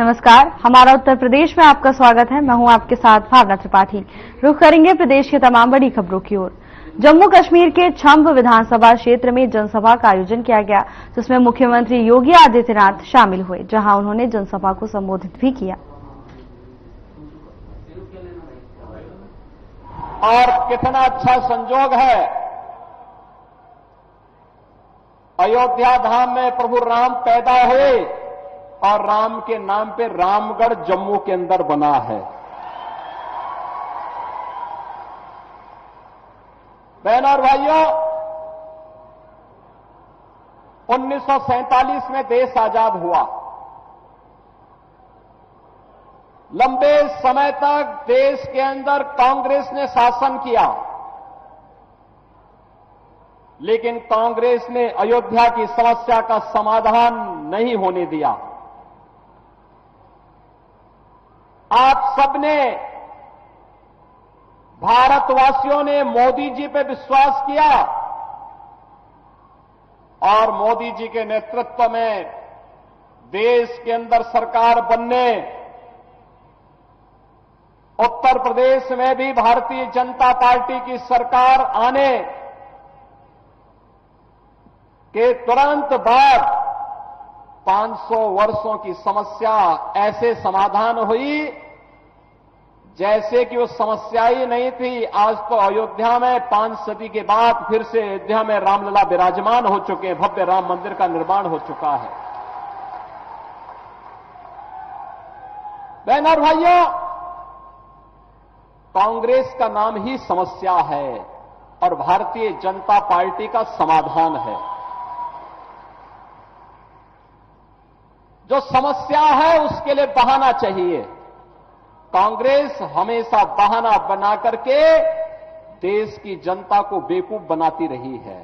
नमस्कार, हमारा उत्तर प्रदेश में आपका स्वागत है। मैं हूं आपके साथ भावना त्रिपाठी। रुख करेंगे प्रदेश की तमाम बड़ी खबरों की ओर। जम्मू कश्मीर के छंब विधानसभा क्षेत्र में जनसभा का आयोजन किया गया, जिसमें मुख्यमंत्री योगी आदित्यनाथ शामिल हुए, जहां उन्होंने जनसभा को संबोधित भी किया। और कितना अच्छा संजोग है, अयोध्या धाम में प्रभु राम पैदा हुए और राम के नाम पे रामगढ़ जम्मू के अंदर बना है। बहनों और भाइयों, 1947 में देश आजाद हुआ। लंबे समय तक देश के अंदर कांग्रेस ने शासन किया, लेकिन कांग्रेस ने अयोध्या की समस्या का समाधान नहीं होने दिया। आप सबने, भारतवासियों ने मोदी जी पे विश्वास किया और मोदी जी के नेतृत्व में देश के अंदर सरकार बनने, उत्तर प्रदेश में भी भारतीय जनता पार्टी की सरकार आने के तुरंत बाद 500 वर्षों की समस्या ऐसे समाधान हुई जैसे कि वो समस्या ही नहीं थी। आज तो अयोध्या में 5 सदी के बाद फिर से अयोध्या में रामलला विराजमान हो चुके हैं, भव्य राम मंदिर का निर्माण हो चुका है। बहनों और भाइयों, कांग्रेस का नाम ही समस्या है और भारतीय जनता पार्टी का समाधान है। जो समस्या है उसके लिए बहाना चाहिए। कांग्रेस हमेशा बहाना बना करके देश की जनता को बेवकूफ बनाती रही है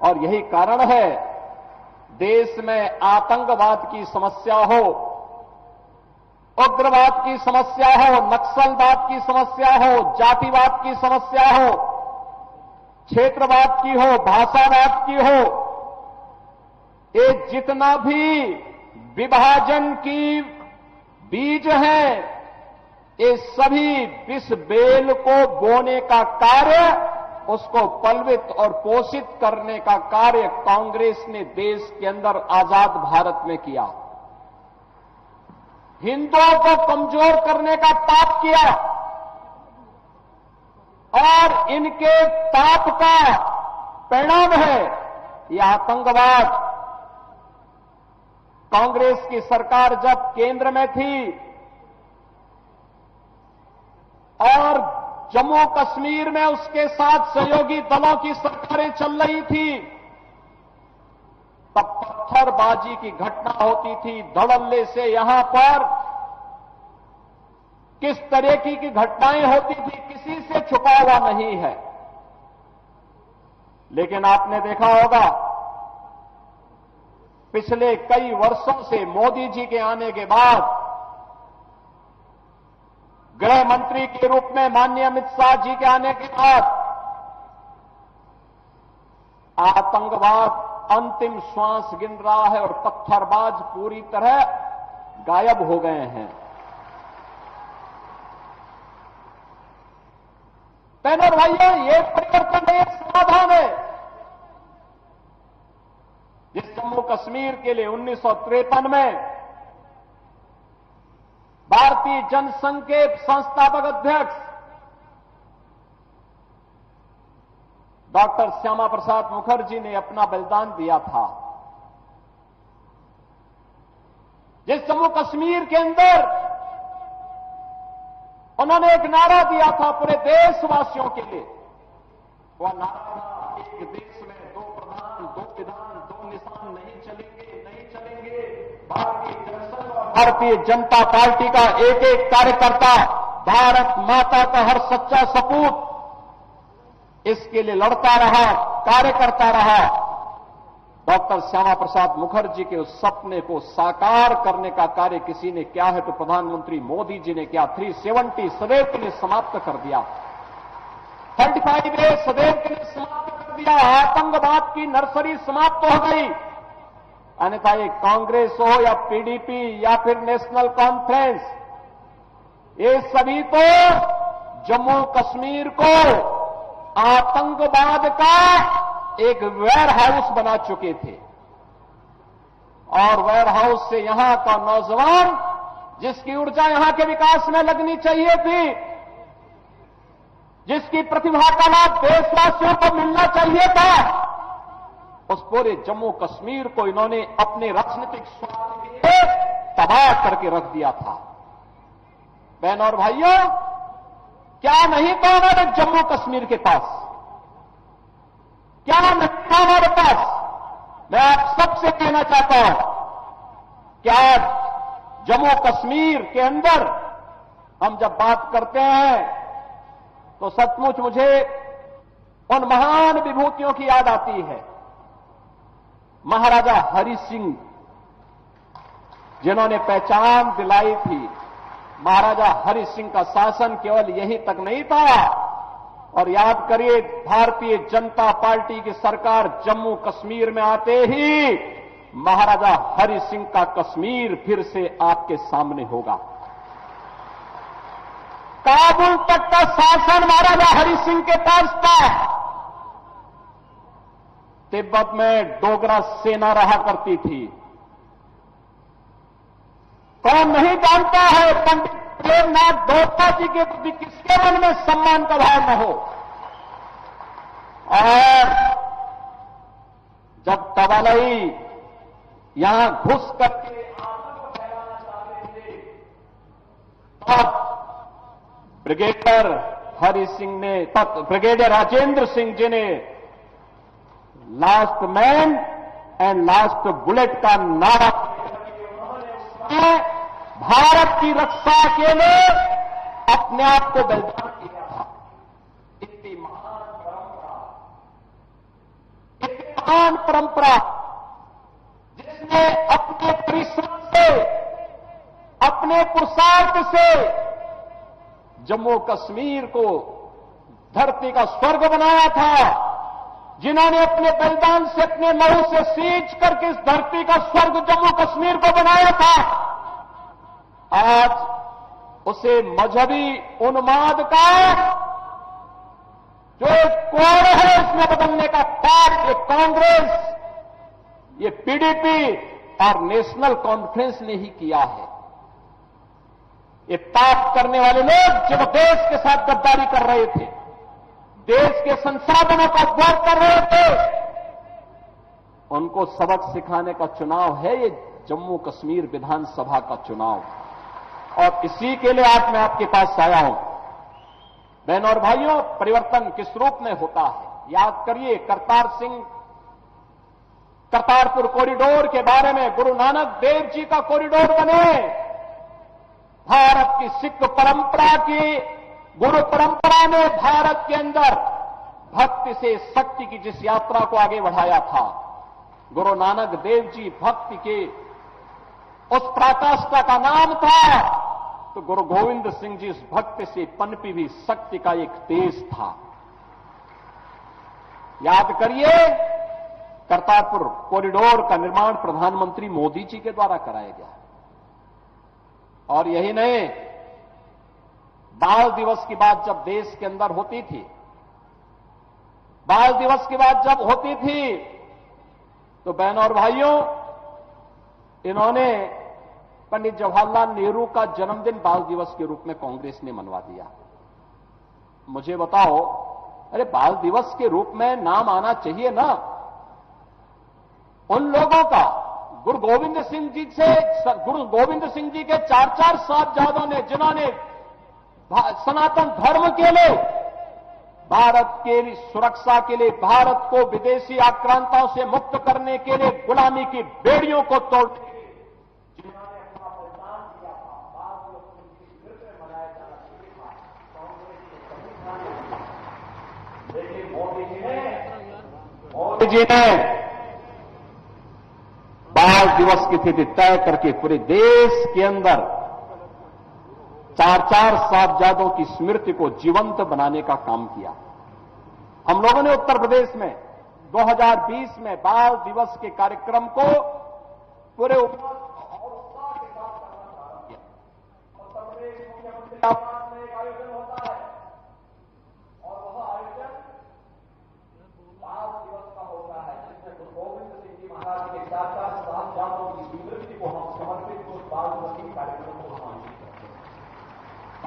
और यही कारण है, देश में आतंकवाद की समस्या हो, उग्रवाद की समस्या हो, नक्सलवाद की समस्या हो, जातिवाद की समस्या हो, क्षेत्रवाद की हो, भाषावाद की हो, ये जितना भी विभाजन की बीज हैं, ये सभी विष बेल को बोने का कार्य, उसको पलवित और पोषित करने का कार्य कांग्रेस ने देश के अंदर आजाद भारत में किया। हिंदुओं को कमजोर करने का पाप किया और इनके पाप का परिणाम है यह आतंकवाद। कांग्रेस की सरकार जब केंद्र में थी और जम्मू कश्मीर में उसके साथ सहयोगी दलों की सरकारें चल रही थी, तब पत्थरबाजी की घटना होती थी। धड़ल्ले से यहां पर किस तरह की घटनाएं होती थी, किसी से छुपा हुआ नहीं है। लेकिन आपने देखा होगा, पिछले कई वर्षों से मोदी जी के आने के बाद गृह मंत्री के रूप में माननीय अमित शाह जी के आने के बाद आतंकवाद अंतिम श्वास गिन रहा है और पत्थरबाज पूरी तरह गायब हो गए हैं। बहनों और भाइयों, ये परिवर्तन है, समाधान है। जिस जम्मू कश्मीर के लिए 1953 में भारतीय जनसंघ के संस्थापक अध्यक्ष डॉक्टर श्यामा प्रसाद मुखर्जी ने अपना बलिदान दिया था, जिस जम्मू कश्मीर के अंदर उन्होंने एक नारा दिया था पूरे देशवासियों के लिए, वह नारा था, एक देश में 2 प्रधान 2 विधान 2 निशान नहीं चलेंगे, नहीं चलेंगे। भारतीय जनसंघ और भारतीय जनता पार्टी का एक एक कार्यकर्ता भारत माता का हर सच्चा सपूत इसके लिए लड़ता रहा, कार्य करता रहा। डॉक्टर श्यामा प्रसाद मुखर्जी के उस सपने को साकार करने का कार्य किसी ने किया है तो प्रधानमंत्री मोदी जी ने किया। 370 सदैव के लिए समाप्त कर दिया, 35 सदैव के लिए समाप्त कर दिया। आतंकवाद की नर्सरी समाप्त हो गई। अन्यथा ये कांग्रेस हो या पीडीपी या फिर नेशनल कॉन्फ्रेंस, ये सभी तो जम्मू कश्मीर को आतंकवाद का एक वेयर हाउस बना चुके थे। और वेयर हाउस से यहां का नौजवान, जिसकी ऊर्जा यहां के विकास में लगनी चाहिए थी, जिसकी प्रतिभा का लाभ देशवासियों को मिलना चाहिए था, उस पूरे जम्मू कश्मीर को इन्होंने अपने राजनीतिक स्वार्थ के लिए तबाह करके रख दिया था। बहनों और भाइयों, क्या नहीं था हमारे जम्मू कश्मीर के पास? क्या नहीं था हमारे पास? मैं आप सबसे कहना चाहता हूं कि आज जम्मू कश्मीर के अंदर हम जब बात करते हैं तो सचमुच मुझे उन महान विभूतियों की याद आती है। महाराजा हरि सिंह, जिन्होंने पहचान दिलाई थी। महाराजा हरि सिंह का शासन केवल यहीं तक नहीं था। और याद करिए, भारतीय जनता पार्टी की सरकार जम्मू कश्मीर में आते ही महाराजा हरि सिंह का कश्मीर फिर से आपके सामने होगा। काबुल तक का शासन महाराजा हरि सिंह के पास था। तिब्बत में डोगरा सेना रहा करती थी। कौन नहीं जानता है पंडित प्रेमनाथ दोपता जी के प्रति किसके मन में सम्मान का भाव न हो। और जब तबालई यहां घुस करके आंसू फैलाना चाहते थे, तब ब्रिगेडियर हरि सिंह ने, तब ब्रिगेडियर राजेंद्र सिंह जी ने last man and last bullet का नारा भारत की रक्षा के लिए अपने आप को बलिदान किया था। इतनी महान परंपरा जिसने अपने परिश्रम से, अपने पुरुषार्थ से जम्मू कश्मीर को धरती का स्वर्ग बनाया था, जिन्होंने अपने बलिदान से, अपने लहू से सींच करके इस धरती का स्वर्ग जम्मू कश्मीर को बनाया था, आज उसे मजहबी उन्माद का जो एक कोर है उसमें बदलने का पाप ये कांग्रेस, ये पीडीपी और नेशनल कॉन्फ्रेंस ने ही किया है। ये पाप करने वाले लोग जो देश के साथ गद्दारी कर रहे थे, देश के संसाधनों का उपभोग कर रहे थे, उनको सबक सिखाने का चुनाव है ये जम्मू कश्मीर विधानसभा का चुनाव। और इसी के लिए आज मैं आपके पास आया हूं। बहनों और भाइयों, परिवर्तन किस रूप में होता है? याद करिए, करतारपुर कॉरिडोर के बारे में, गुरु नानक देव जी का कॉरिडोर बने, भारत की सिख परंपरा की गुरु परंपरा ने भारत के अंदर भक्ति से शक्ति की जिस यात्रा को आगे बढ़ाया था, गुरु नानक देव जी भक्ति के उस पराकाष्ठा का नाम था, तो गुरु गोविंद सिंह जी इस भक्ति से पनपी हुई शक्ति का एक तेज था। याद करिए, करतारपुर कॉरिडोर का निर्माण प्रधानमंत्री मोदी जी के द्वारा कराया गया। और यही नहीं, बाल दिवस की बात जब देश के अंदर होती थी, बाल दिवस की बात जब होती थी, तो बहनों और भाइयों, इन्होंने पंडित जवाहरलाल नेहरू का जन्मदिन बाल दिवस के रूप में कांग्रेस ने मनवा दिया। मुझे बताओ, अरे बाल दिवस के रूप में नाम आना चाहिए ना उन लोगों का। गुरु गोविंद सिंह जी के 4 साहबजादों ने, जिन्होंने सनातन धर्म के लिए, भारत के सुरक्षा के लिए, भारत को विदेशी आक्रांताओं से मुक्त करने के लिए, गुलामी की बेड़ियों को तोड़ने के लिए जिन्होंने अपना बलिदान दिया था, बाद में उनकी स्मृति में मनाया जाना चाहिए था। कांग्रेस ने लेकिन मोदी जी ने बाल दिवस की तिथि तय करके पूरे देश के अंदर 4 साहबजादों की स्मृति को जीवंत बनाने का काम किया। हम लोगों ने उत्तर प्रदेश में 2020 में बाल दिवस के कार्यक्रम को पूरे उल्लास और उत्साह के साथ करना प्रारंभ किया। उत्तर प्रदेश मुख्यमंत्री आवास में एक आयोजन होता है और वह आयोजन लाल दिवस का होता है, जिसमें गुरु गोविंद सिंह जी महाराज के 4 साहबजादों की स्मृति को हम समर्पित उस बाल दिवस के कार्यक्रम को हम आयोजित करते हैं।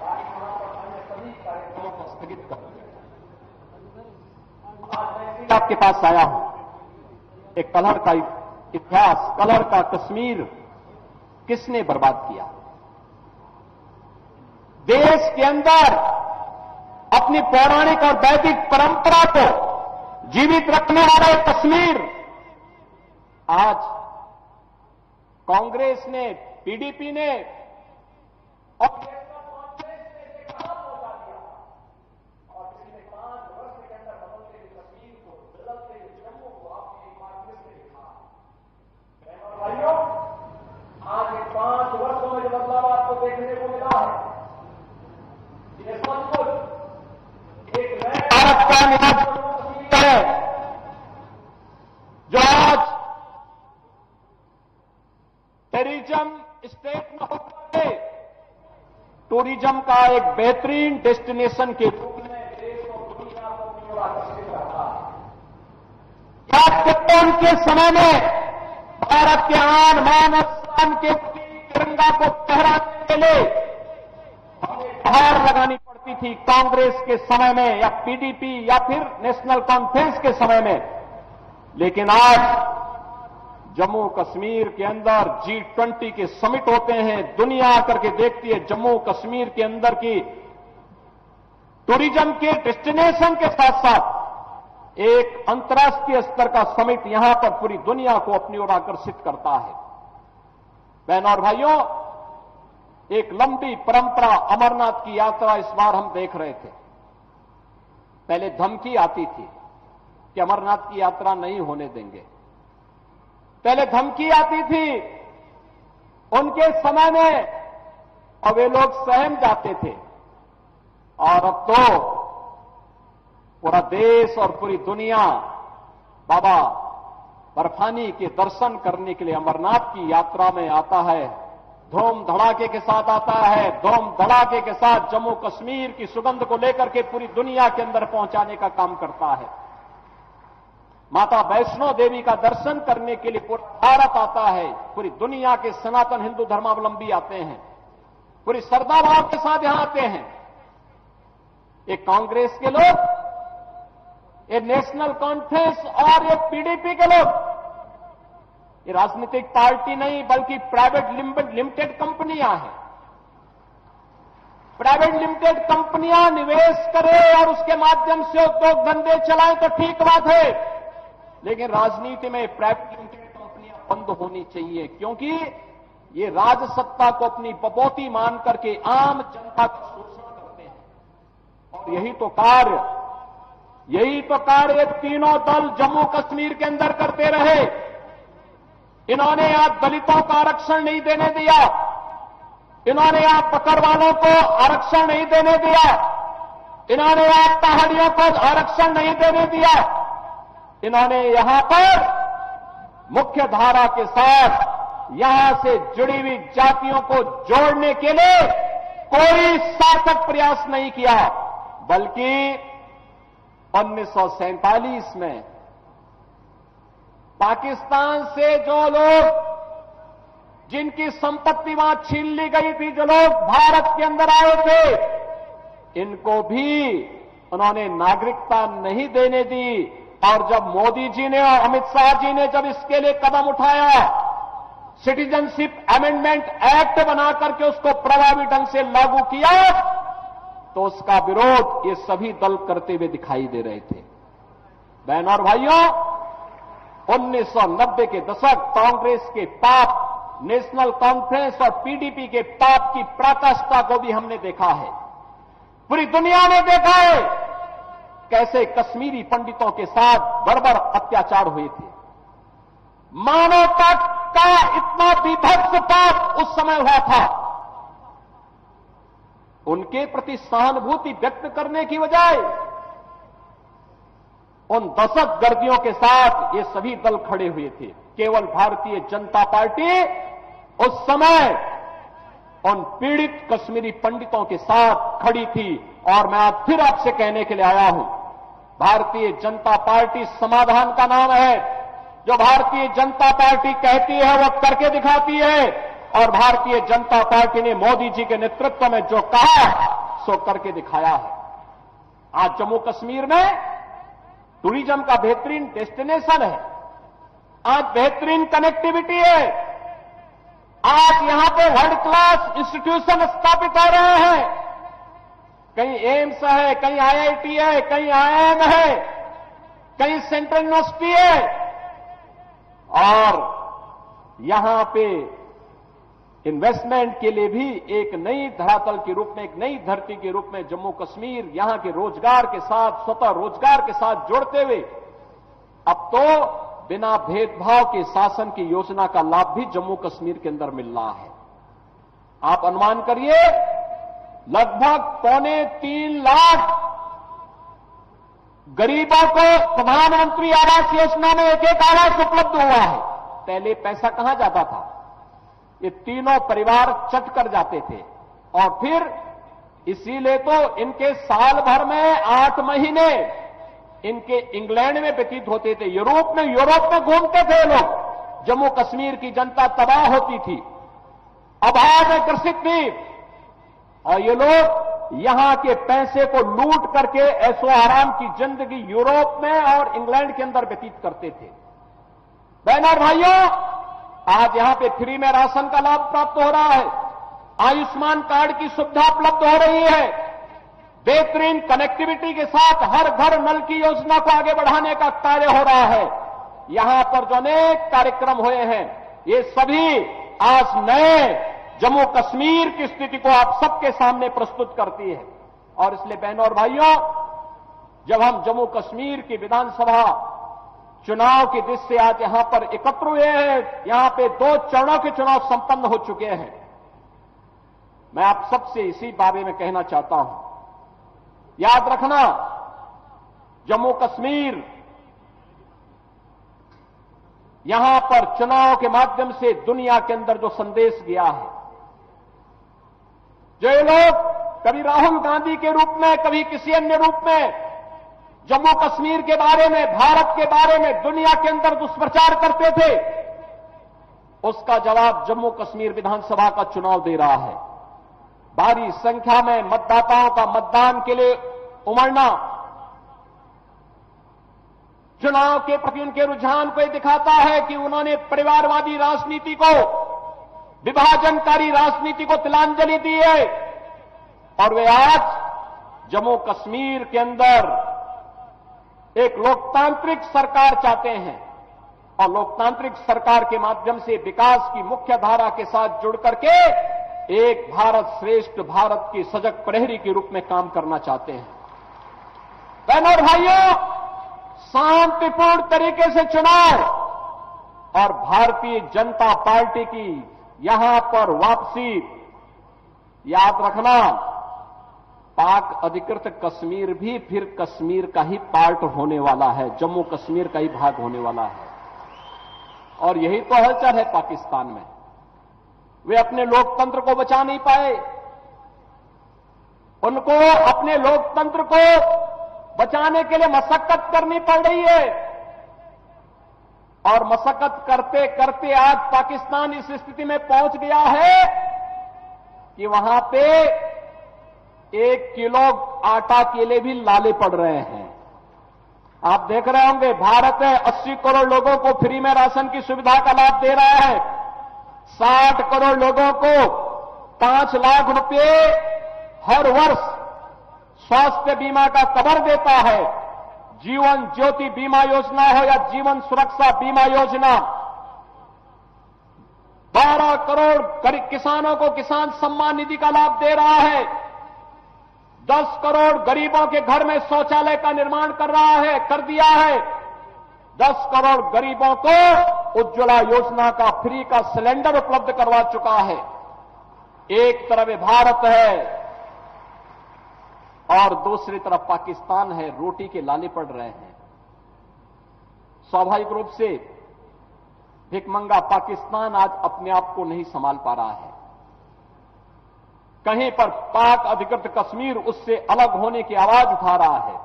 आज वहां पर अन्य सभी कार्यक्रमों को स्थगित कर दिया। आज मैं इसीलिए आपके पास आया हूं, एक कलर का इतिहास, कलर का कश्मीर किसने बर्बाद किया? देश के अंदर अपनी पौराणिक और वैदिक परंपरा को जीवित रखने वाले कश्मीर आज कांग्रेस ने, पीडीपी ने और कांग्रेस ने इसे कहां पहुंचा दिया और पिछले 5 वर्ष के अंदर बदलते हुए कश्मीर को, बदलते हुए जम्मू को आपने एक बार फिर से दिखा। बहनों और भाइयों, आज इन 5 वर्षों में जो बदलाव आपको देखने को मिला है, ये सचमुच एक नए भारत का निर्माण है जो आज टूरिज्म स्टेट में होकर टूरिज्म का एक बेहतरीन डेस्टिनेशन के रूप में देश और दुनिया को अपनी ओर आकर्षित करता है। लॉकडाउन के समय में भारत के आन बान और शान के तिरंगा को फहराने के लिए हार लगानी पड़ती थी कांग्रेस के समय में या पीडीपी या फिर नेशनल कॉन्फ्रेंस के समय में। लेकिन आज जम्मू कश्मीर के अंदर G20 के समिट होते हैं, दुनिया आकर के देखती है जम्मू कश्मीर के अंदर की टूरिज्म के डेस्टिनेशन के साथ साथ एक अंतर्राष्ट्रीय स्तर का समिट यहां पर पूरी दुनिया को अपनी ओर आकर्षित करता है। बहनों और भाइयों, एक लंबी परंपरा अमरनाथ की यात्रा इस बार हम देख रहे थे। पहले धमकी आती थी कि अमरनाथ की यात्रा नहीं होने देंगे, पहले धमकी आती थी उनके समय में और वे लोग सहम जाते थे, और अब तो पूरा देश और पूरी दुनिया बाबा बर्फानी के दर्शन करने के लिए अमरनाथ की यात्रा में आता है। धूम धड़ाके के साथ आता है, धूम धड़ाके के साथ जम्मू कश्मीर की सुगंध को लेकर के पूरी दुनिया के अंदर पहुंचाने का काम करता है। माता वैष्णो देवी का दर्शन करने के लिए पूरा भारत आता है, पूरी दुनिया के सनातन हिंदू धर्मावलंबी आते हैं, पूरी श्रद्धा भाव के साथ यहां आते हैं। ये कांग्रेस के लोग, ये नेशनल कॉन्फ्रेंस और ये पीडीपी के लोग, ये राजनीतिक पार्टी नहीं बल्कि प्राइवेट लिमिटेड कंपनियां हैं। प्राइवेट लिमिटेड कंपनियां निवेश करें और उसके माध्यम से उद्योग धंधे चलाएं तो ठीक बात है, लेकिन राजनीति में प्राइवेट लिमिटेड कंपनियां बंद होनी चाहिए, क्योंकि ये राजसत्ता को अपनी बपौती मान करके आम जनता का शोषण करते हैं। और यही तो कार्य तीनों दल जम्मू कश्मीर के अंदर करते रहे। इन्होंने यहां दलितों का आरक्षण नहीं देने दिया, इन्होंने यहां पकड़वालों को आरक्षण नहीं देने दिया, इन्होंने यहां पहाड़ियों को आरक्षण नहीं देने दिया, इन्होंने यहां पर मुख्य धारा के साथ यहां से जुड़ी हुई जातियों को जोड़ने के लिए कोई सार्थक प्रयास नहीं किया, बल्कि 1947 में पाकिस्तान से जो लोग, जिनकी संपत्ति वहां छीन ली गई थी, जो लोग भारत के अंदर आए थे, इनको भी उन्होंने नागरिकता नहीं देने दी। और जब मोदी जी ने और अमित शाह जी ने जब इसके लिए कदम उठाया, सिटीजनशिप अमेंडमेंट एक्ट बना करके उसको प्रभावी ढंग से लागू किया, तो उसका विरोध ये सभी दल करते हुए दिखाई दे रहे थे। बहनों और भाइयों, 1990 के दशक कांग्रेस के पाप, नेशनल कॉन्फ्रेंस और पीडीपी के पाप की पराकाष्ठा को भी हमने देखा है। पूरी दुनिया ने देखा है कैसे कश्मीरी पंडितों के साथ बर्बर अत्याचार हुए थे। मानवता का इतना विभत्स पाप उस समय हुआ था। उनके प्रति सहानुभूति व्यक्त करने की बजाय उन दहशतगर्दियों के साथ ये सभी दल खड़े हुए थे। केवल भारतीय जनता पार्टी उस समय उन पीड़ित कश्मीरी पंडितों के साथ खड़ी थी। और मैं आज फिर आपसे कहने के लिए आया हूं, भारतीय जनता पार्टी समाधान का नाम है। जो भारतीय जनता पार्टी कहती है वो करके दिखाती है, और भारतीय जनता पार्टी ने मोदी जी के नेतृत्व में जो कहा सो करके दिखाया है। आज जम्मू कश्मीर में टूरिज्म का बेहतरीन डेस्टिनेशन है, आज बेहतरीन कनेक्टिविटी है, आज यहां पे वर्ल्ड क्लास इंस्टीट्यूशन स्थापित हो रहे हैं। कहीं एम्स है, कहीं आईआईटी है, कहीं आईआईएम है, कहीं सेंट्रल यूनिवर्सिटी है, और यहां पे इन्वेस्टमेंट के लिए भी एक नई धरातल के रूप में, एक नई धरती के रूप में जम्मू कश्मीर यहां के रोजगार के साथ, स्वतः रोजगार के साथ जोड़ते हुए अब तो बिना भेदभाव के शासन की योजना का लाभ भी जम्मू कश्मीर के अंदर मिल रहा है। आप अनुमान करिए, लगभग 2.25 लाख गरीबों को प्रधानमंत्री आवास योजना में एक आवास उपलब्ध हुआ है। पहले पैसा कहां जाता था? ये तीनों परिवार चट कर जाते थे, और फिर इसीलिए तो इनके साल भर में 8 महीने इनके इंग्लैंड में व्यतीत होते थे, यूरोप में घूमते थे लोग। जम्मू कश्मीर की जनता तबाह होती थी, अभाव में ग्रसित थी, और ये लोग यहां के पैसे को लूट करके ऐशो आराम की जिंदगी यूरोप में और इंग्लैंड के अंदर व्यतीत करते थे। बहनों और भाइयों, आज यहां पे फ्री में राशन का लाभ प्राप्त हो रहा है, आयुष्मान कार्ड की सुविधा उपलब्ध हो रही है, बेहतरीन कनेक्टिविटी के साथ हर घर नल की योजना को आगे बढ़ाने का कार्य हो रहा है। यहां पर जो अनेक कार्यक्रम हुए हैं, ये सभी आज नए जम्मू कश्मीर की स्थिति को आप सबके सामने प्रस्तुत करती है। और इसलिए बहनों और भाइयों, जब हम जम्मू कश्मीर की विधानसभा चुनाव की दृष्टि से आज यहां पर एकत्र हुए हैं, यहां पे 2 चरणों के चुनाव संपन्न हो चुके हैं, मैं आप सबसे इसी बारे में कहना चाहता हूं। याद रखना, जम्मू कश्मीर यहां पर चुनाव के माध्यम से दुनिया के अंदर जो संदेश गया है, जो ये लोग कभी राहुल गांधी के रूप में, कभी किसी अन्य रूप में जम्मू कश्मीर के बारे में, भारत के बारे में दुनिया के अंदर दुष्प्रचार करते थे, उसका जवाब जम्मू कश्मीर विधानसभा का चुनाव दे रहा है। भारी संख्या में मतदाताओं का मतदान के लिए उमड़ना चुनाव के प्रति उनके रुझान को दिखाता है कि उन्होंने परिवारवादी राजनीति को, विभाजनकारी राजनीति को तिलांजलि दी है, और वे आज जम्मू कश्मीर के अंदर एक लोकतांत्रिक सरकार चाहते हैं, और लोकतांत्रिक सरकार के माध्यम से विकास की मुख्य धारा के साथ जुड़ करके एक भारत श्रेष्ठ भारत की सजग प्रहरी के रूप में काम करना चाहते हैं। बहनों और भाइयों, शांतिपूर्ण तरीके से चुनाव और भारतीय जनता पार्टी की यहां पर वापसी, याद रखना, पाक अधिकृत कश्मीर भी फिर कश्मीर का ही पार्ट होने वाला है, जम्मू कश्मीर का ही भाग होने वाला है। और यही तो हलचल है पाकिस्तान में। वे अपने लोकतंत्र को बचा नहीं पाए, उनको अपने लोकतंत्र को बचाने के लिए मशक्कत करनी पड़ रही है, और मशक्कत करते करते आज पाकिस्तान इस स्थिति में पहुंच गया है कि वहां पे 1 किलो आटा के लिए भी लाले पड़ रहे हैं। आप देख रहे होंगे, भारत 80 करोड़ लोगों को फ्री में राशन की सुविधा का लाभ दे रहा है, 60 करोड़ लोगों को 5 लाख रुपए हर वर्ष स्वास्थ्य बीमा का कवर देता है। जीवन ज्योति बीमा योजना हो या जीवन सुरक्षा बीमा योजना, 12 करोड़ किसानों को किसान सम्मान निधि का लाभ दे रहा है, 10 करोड़ गरीबों के घर में शौचालय का निर्माण कर दिया है, 10 करोड़ गरीबों को उज्ज्वला योजना का फ्री का सिलेंडर उपलब्ध करवा चुका है। एक तरफ भारत है और दूसरी तरफ पाकिस्तान है, रोटी के लाले पड़ रहे हैं। स्वाभाविक रूप से भिखमंगा पाकिस्तान आज अपने आप को नहीं संभाल पा रहा है। कहीं पर पाक अधिकृत कश्मीर उससे अलग होने की आवाज उठा रहा है।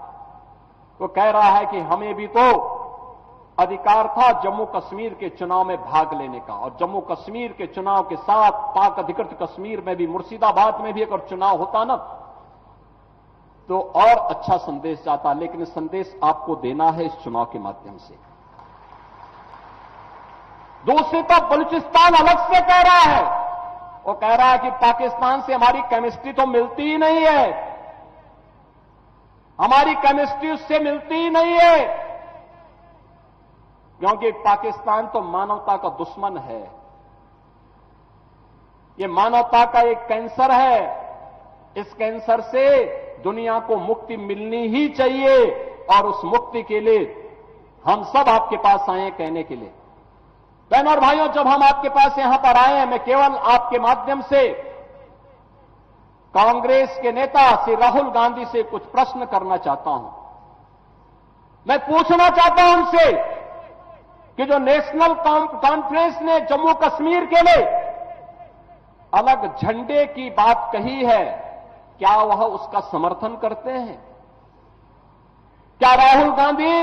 तो कह रहा है कि हमें भी तो अधिकार था जम्मू कश्मीर के चुनाव में भाग लेने का, और जम्मू कश्मीर के चुनाव के साथ पाक अधिकृत कश्मीर में भी, मुर्शिदाबाद में भी अगर चुनाव होता ना तो और अच्छा संदेश जाता। लेकिन संदेश आपको देना है इस चुनाव के माध्यम से। दूसरी तरफ बलूचिस्तान अलग से कह रहा है, वो कह रहा है कि पाकिस्तान से हमारी केमिस्ट्री तो मिलती ही नहीं है, हमारी केमिस्ट्री उससे मिलती ही नहीं है, क्योंकि पाकिस्तान तो मानवता का दुश्मन है, ये मानवता का एक कैंसर है। इस कैंसर से दुनिया को मुक्ति मिलनी ही चाहिए, और उस मुक्ति के लिए हम सब आपके पास आए हैं कहने के लिए। बहनों और भाइयों, जब हम आपके पास यहां पर आए हैं, मैं केवल आपके माध्यम से कांग्रेस के नेता श्री राहुल गांधी से कुछ प्रश्न करना चाहता हूं। मैं पूछना चाहता हूं उनसे कि जो नेशनल कॉन्फ्रेंस ने जम्मू कश्मीर के लिए अलग झंडे की बात कही है, क्या वह उसका समर्थन करते हैं? क्या राहुल गांधी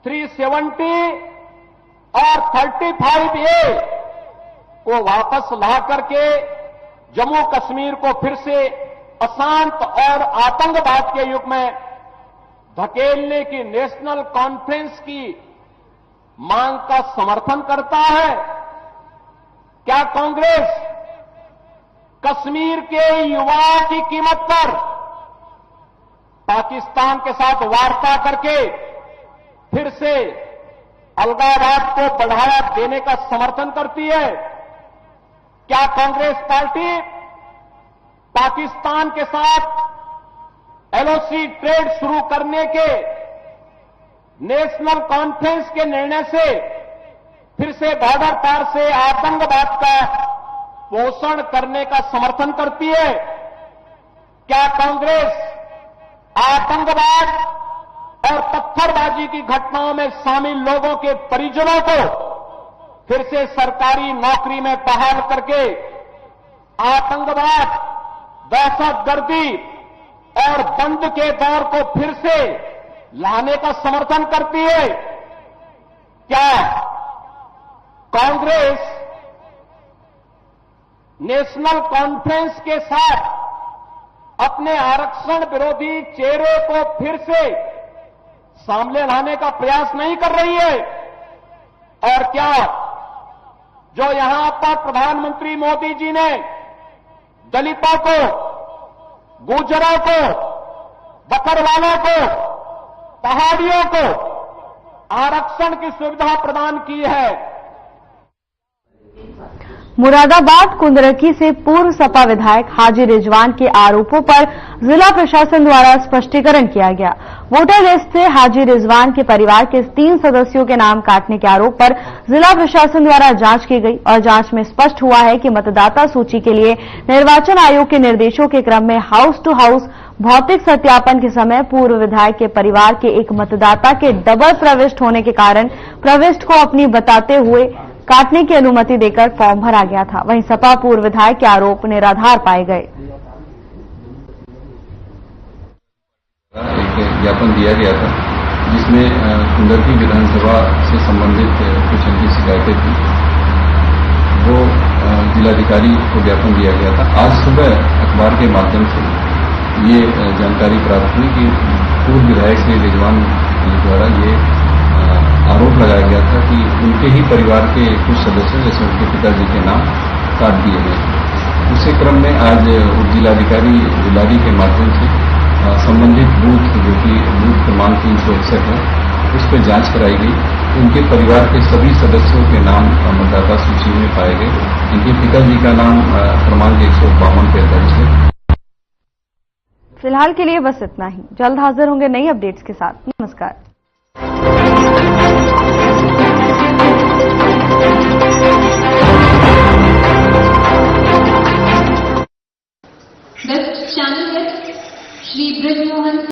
370 और 35A को वापस ला करके जम्मू कश्मीर को फिर से अशांत और आतंकवाद के युग में धकेलने की नेशनल कॉन्फ्रेंस की मांग का समर्थन करता है? क्या कांग्रेस कश्मीर के युवाओं की कीमत पर पाकिस्तान के साथ वार्ता करके फिर से अलगाववाद को बढ़ावा देने का समर्थन करती है? क्या कांग्रेस पार्टी पाकिस्तान के साथ एलओसी ट्रेड शुरू करने के नेशनल कॉन्फ्रेंस के निर्णय से फिर से बॉर्डर पार से आतंकवाद का पोषण करने का समर्थन करती है? क्या कांग्रेस आतंकवाद और पत्थरबाजी की घटनाओं में शामिल लोगों के परिजनों को फिर से सरकारी नौकरी में बहाल करके आतंकवाद, दहशतगर्दी और बंद के दौर को फिर से लाने का समर्थन करती है? क्या कांग्रेस नेशनल कॉन्फ्रेंस के साथ अपने आरक्षण विरोधी चेहरे को फिर से सामने लाने का प्रयास नहीं कर रही है? और क्या जो यहां पर प्रधानमंत्री मोदी जी ने दलितों को, गुर्जरों को, बकरवालों को, पहाड़ियों को आरक्षण की सुविधा प्रदान की है? मुरादाबाद कुंदरकी से पूर्व सपा विधायक हाजी रिजवान के आरोपों पर जिला प्रशासन द्वारा स्पष्टीकरण किया गया। वोटर लिस्ट से हाजी रिजवान के परिवार के 3 सदस्यों के नाम काटने के आरोप पर जिला प्रशासन द्वारा जांच की गई और जांच में स्पष्ट हुआ है कि मतदाता सूची के लिए निर्वाचन आयोग के निर्देशों के क्रम में हाउस टू हाउस भौतिक सत्यापन के समय पूर्व विधायक के परिवार के एक मतदाता के डबल प्रविष्ट होने के कारण प्रविष्ट को अपनी बताते हुए काटने की अनुमति देकर फॉर्म भरा गया था। वहीं सपा पूर्व विधायक के आरोप निराधार पाए गए। एक ज्ञापन दिया गया था जिसमें कुंदरकी विधानसभा से संबंधित कुछ उनकी शिकायतें थी, वो जिलाधिकारी को ज्ञापन दिया गया था। आज सुबह अखबार के माध्यम से ये जानकारी प्राप्त हुई कि पूर्व विधायक श्री रिजवान द्वारा ये आरोप लगाया गया था कि उनके ही परिवार के कुछ सदस्य, जैसे उनके पिताजी के नाम काट दिए गए। उसी क्रम में आज उप जिलाधिकारी जिलारी के माध्यम से संबंधित बूथ, जो कि बूथ क्रमांक 361 है, उस पर जांच कराई गई। उनके परिवार के सभी सदस्यों के नाम मतदाता सूची में पाए गए। इनके पिताजी का नाम क्रमांक 152 पे दर्ज है। फिलहाल के लिए बस इतना ही। जल्द हाजिर होंगे नई अपडेट्स के साथ। नमस्कार। This channel is Shri Brijmohan